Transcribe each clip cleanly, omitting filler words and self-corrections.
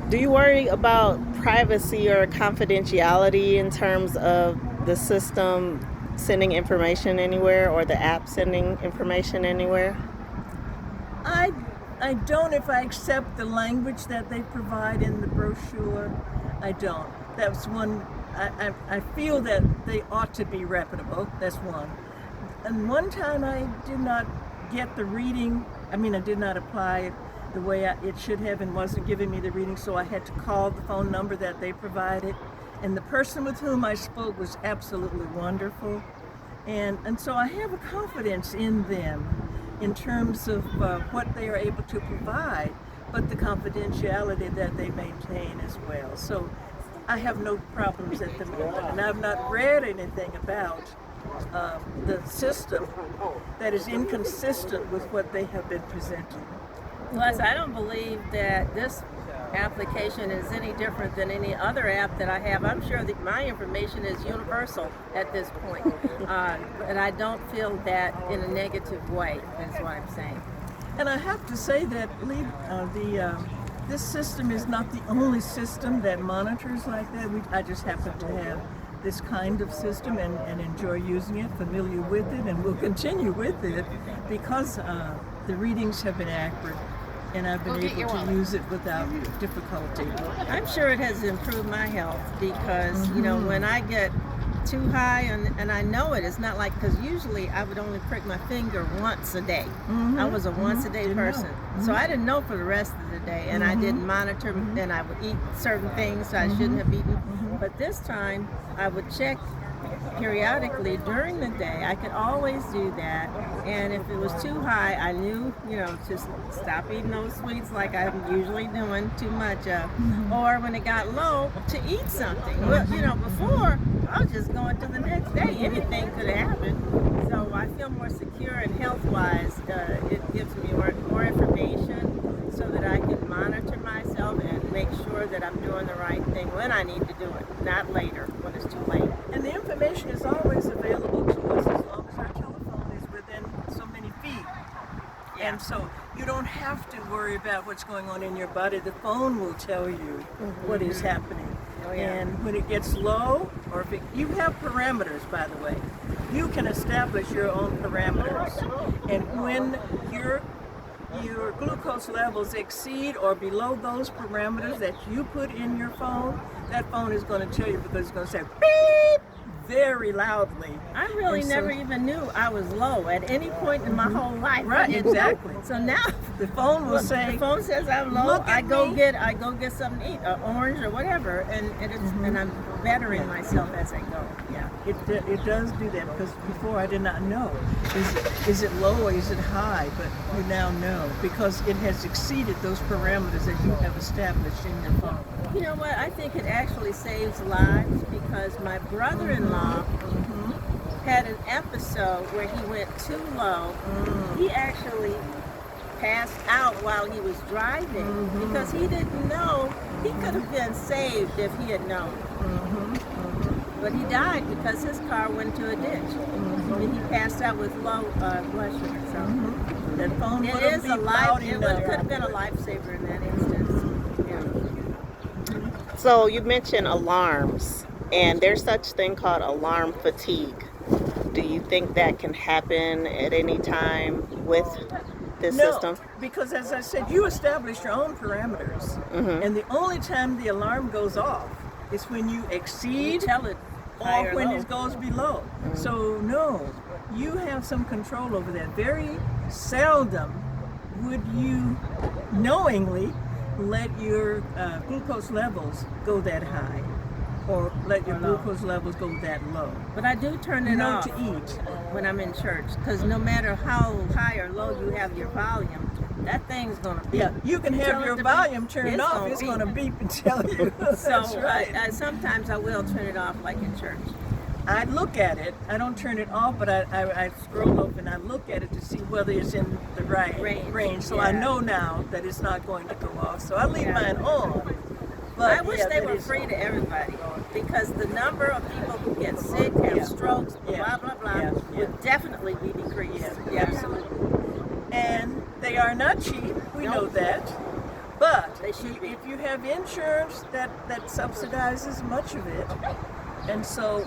Do you worry about privacy or confidentiality in terms of the system sending information anywhere or the app sending information anywhere? I I don't if I accept the language that they provide in the brochure. I don't. That's one. I feel that they ought to be reputable. That's one. And one time I did not get the reading. I mean, I did not apply it the way it should have and wasn't giving me the reading, so I had to call the phone number that they provided. And the person with whom I spoke was absolutely wonderful. And so I have a confidence in them in terms of what they are able to provide, but the confidentiality that they maintain as well. So I have no problems at the moment, and I've not read anything about the system that is inconsistent with what they have been presenting. Plus, I don't believe that this application is any different than any other app that I have. I'm sure that my information is universal at this point, and I don't feel that in a negative way. That's what I'm saying. And I have to say that this system is not the only system that monitors like that. I just happen to have this kind of system and enjoy using it, familiar with it, and will continue with it because the readings have been accurate and I've been able to use it without difficulty. I'm sure it has improved my health because, when I get too high, and I know it's not like, because usually I would only prick my finger once a day. I was a once a day person. So I didn't know for the rest of the day, and I didn't monitor, and I would eat certain things I shouldn't have eaten. But this time I would check periodically during the day. I could always do that, and if it was too high, I knew, to stop eating those sweets like I'm usually doing too much of, or when it got low, to eat something. Well, before I was just going to the next day. Anything could happen. So I feel more secure, and health-wise, it gives me more information so that I can monitor myself and make sure that I'm doing the right thing when I need to do it, not later when it's too late. And the information is always available to us as long as our telephone is within so many feet. Yeah. And so you don't have to worry about what's going on in your body. The phone will tell you what is happening. Oh, yeah. And when it gets low, or if you have parameters, by the way, you can establish your own parameters. And when your glucose levels exceed or below those parameters that you put in your phone, that phone is going to tell you, because it's going to say beep very loudly. I really never even knew I was low at any point in my whole life. Right, exactly. So now The phone will say, the phone says I'm low. "Look I at go me." get something to eat, an orange or whatever, and and I'm bettering myself as I go. Yeah. It does do that, because before I did not know. Is it low or is it high? But you now know, because it has exceeded those parameters that you have established in your phone. You know what? I think it actually saves lives because my brother-in-law had an episode where he went too low. He actually passed out while he was driving because he didn't know. He could have been saved if he had known. But he died because his car went to a ditch. And he passed out with low blood sugar. So That phone it would is have a beeped life. loud It enough. could have been a lifesaver in that instance. Yeah. So you mentioned alarms, and there's such thing called alarm fatigue. Do you think that can happen at any time with this No, system? because as I said, you establish your own parameters. And the only time the alarm goes off is when you You exceed tell it or high or when low. it goes below. So no, you have some control over that. Very seldom would you knowingly let your glucose levels go that high, or let your glucose levels go that low. But I do turn it You know off to eat. when I'm in church, because no matter how high or low you have your volume, that thing's gonna beep. Yeah, you can Tell have it your to volume beep, turned off. It's going to beep and tell you. So That's right. sometimes I will turn it off, like in church. I look at it. I don't turn it off, but I scroll up and I look at it to see whether it's in the right range. So I yeah. know now that it's not going to go off. So I leave Yeah. mine on. But I wish yeah, they that were is- free to everybody, because the number of people who get sick, have strokes, Yeah. blah, blah, blah, Yeah. would definitely be decreased. Yeah. Absolutely. And they are not cheap. We No. know that. But They should be. If you have insurance, that subsidizes much of it, and so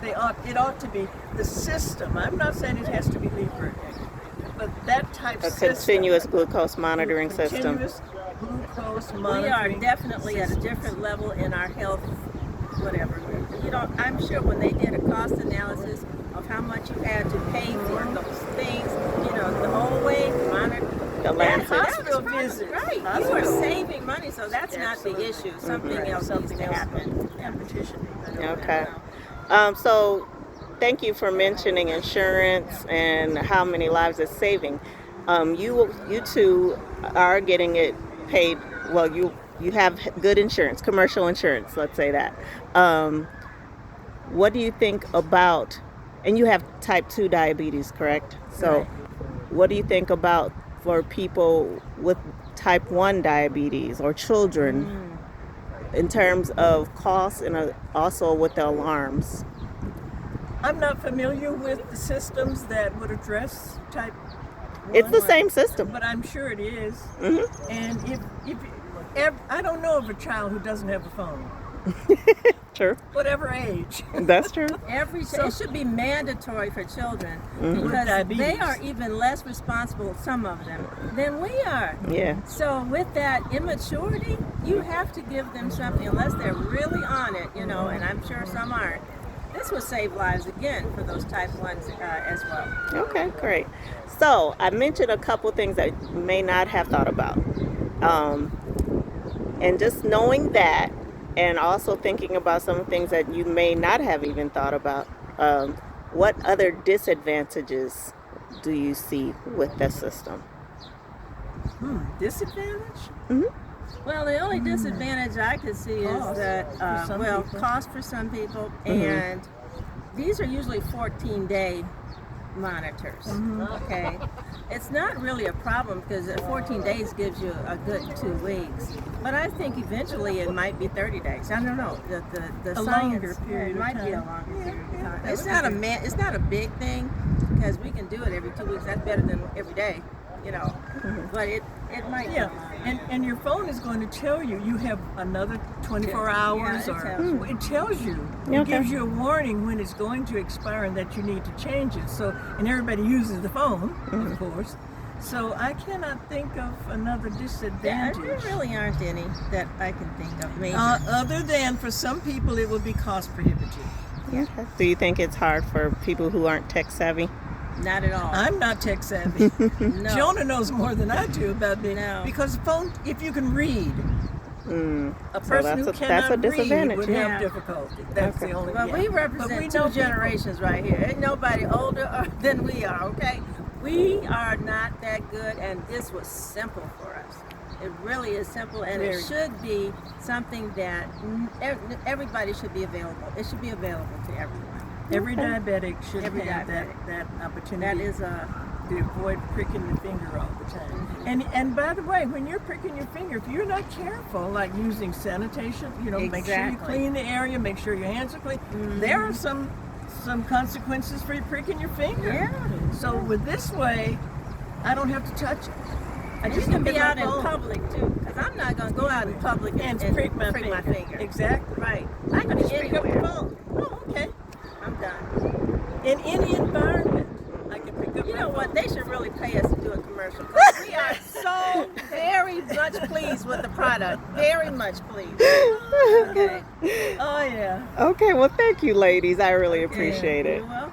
it ought to be the system. I'm not saying it has to be Libre, but that type A system, continuous glucose monitoring system. continuous glucose We monitoring. are definitely at a system. different level in our health, whatever. I'm sure when they did a cost analysis of how much you had to pay for those things, the whole way monitor. The Lancet. Hospital visits. Right. You Hospital. are saving money, so that's Absolutely. not the issue. Something Right. else Something needs to else. happen. Competition. Okay. So thank you for mentioning insurance and how many lives it's saving. You two are getting it paid. Well, you have good insurance, commercial insurance, let's say that. What do you think about, and you have type 2 diabetes, correct? So Right. what do you think about for people with type 1 diabetes or children in terms of costs and also with the alarms? I'm not familiar with the systems that would address type 1. It's the same system. But I'm sure it is. Mhm. And I don't know of a child who doesn't have a phone, True. whatever age. That's true. It should be mandatory for children With because diabetes. they are even less responsible, some of them, than we are. Yeah. So with that immaturity, you have to give them something unless they're really on it, and I'm sure some aren't. This would save lives again for those type 1s as well. Okay, great. So I mentioned a couple things that you may not have thought about. And just knowing that, and also thinking about some things that you may not have even thought about, what other disadvantages do you see with the system? Disadvantage? Well, the only disadvantage I could see Cost is that, for some people. cost for some people, and these are usually 14-day monitors. Okay, it's not really a problem because 14 days gives you a good 2 weeks. But I think eventually it might be 30 days. I don't know. The A science, longer period it of might be a time. longer Yeah, period of yeah, time. that It's would not be it's not a big thing because we can do it every 2 weeks. That's better than every day, But it might. Yeah, be. and your phone is going to tell you have another 24 Yeah, hours, it or tells you. it tells you. It Okay. gives you a warning when it's going to expire and that you need to change it. So, and everybody uses the phone, of course. So I cannot think of another disadvantage. There really aren't any that I can think of. Major. Other than for some people it would be cost prohibitive. Okay. Do you think it's hard for people who aren't tech savvy? Not at all. I'm not tech savvy. No. Jonah knows more than I do about being No. because the phone. If you can read, a So person who that's cannot a disadvantage. read would Yeah. have difficulty. That's Okay. the only. Well, yeah. we But represent we two know people. generations right here. Ain't nobody older than we are, okay? We are not that good, and this was simple for us. It really is simple, and Very. it should be something that everybody should be available. It should be available to everyone. Every diabetic should Every have diabetic. that That opportunity is to avoid pricking the finger all the time. And by the way, when you're pricking your finger, if you're not careful, like using sanitation, make sure you Exactly. clean the area, make sure your hands are clean. There are some consequences for you pricking your finger. Yeah. So with this way, I don't have to touch it. I And just you can look be at out my in phone public too, because I'm not going to go out in public and prick my finger. Exactly. Right. I can Just be pick up the anywhere. phone. Oh, okay. I'm done. In any environment, I can pick up You my know phone. what? They should really pay us to do a commercial. 'Cause we are so very much pleased with the product. Very much pleased. Okay. Oh, yeah. Okay, well, thank you, ladies. I really appreciate it. You're welcome.